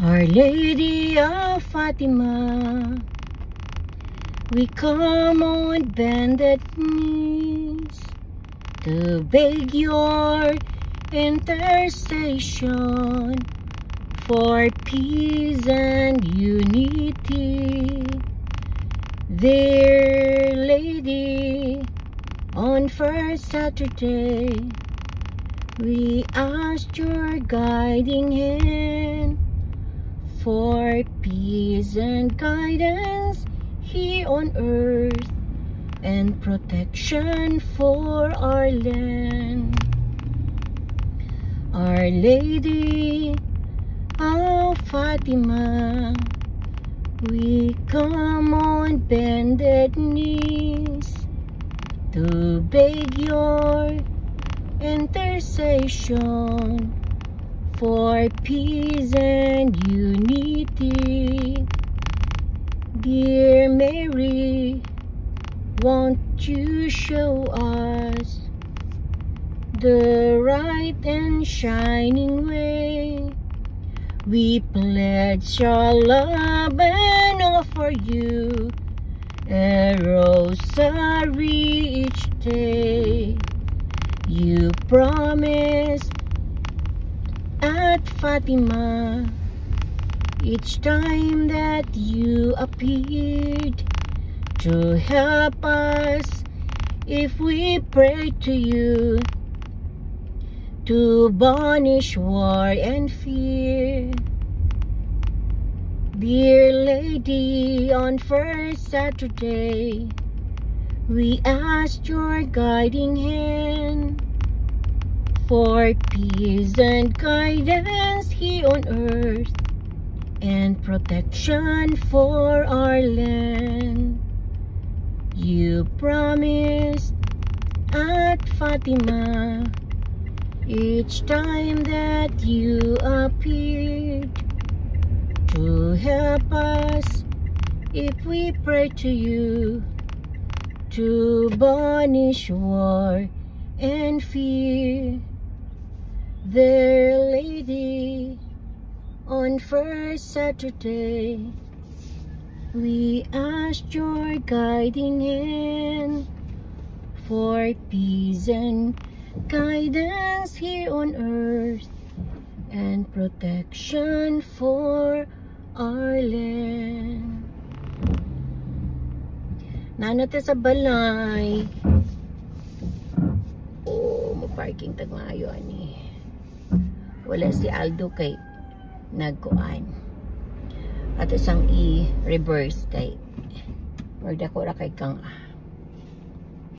Our Lady of Fatima, we come on bended knees to beg your intercession for peace and unity. Dear Lady, on first Saturday, we ask your guiding hand for peace and guidance here on earth and protection for our land. Our Lady of Fatima, we come on bended knees to beg your intercession for peace and unity. Dear Mary, won't you show us the right and shining way? We pledge our love and offer you a rosary each day. You promised at Fatima each time that you appeared to help us if we pray to you, to banish war and fear. Dear Lady, on first Saturday, we ask your guiding hand for peace and guidance here on earth and protection for our land. You promised at Fatima each time that you appeared to help us if we pray to you, to banish war and fear. Dear Lady, on first Saturday, we ask your guiding hand for peace and guidance here on earth and protection for our land. Nanate sa balay. Oh, mag-parking tag maayo ani. Wala si Aldo kay nagkuan. At isang i-reverse kay. Magdako ra kay kang